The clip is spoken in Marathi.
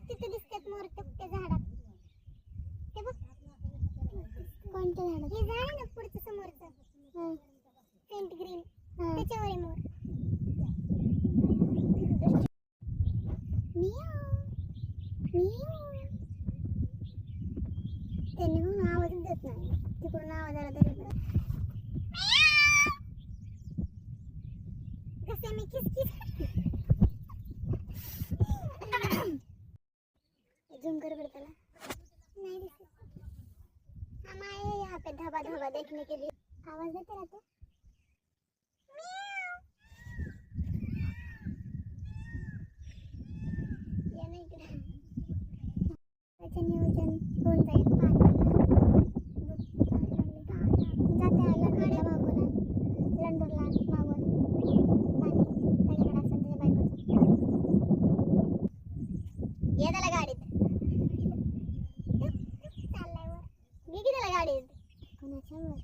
तिथे दिसतात मोर त्या झाडात. ते बघ कोणत्या झाडात? हे झाड आहे ना पुढचं समोरचं फेंट ग्रीन त्याच्यावर आहे मोर. त्यांनी म्हणून आवाजच देत नाही. तिकडून आवाज आला तरी कसे मी किसकिस झूम कर बड़े त्याला नहीं दिसत. हम आए यहाँ पे धबा धबा देखने के लिए. आवाज देते रहते. ये नहीं इकडे नियोजन होऊन जाईल. जाते लंडनला मागून लंडनला मागून पाणी त्याच्याकडे असं त्याच्या बायकोचं. ये त्याला गाडीत चाललाय वर. घे की त्याला गाडीत. कोणाच्या वर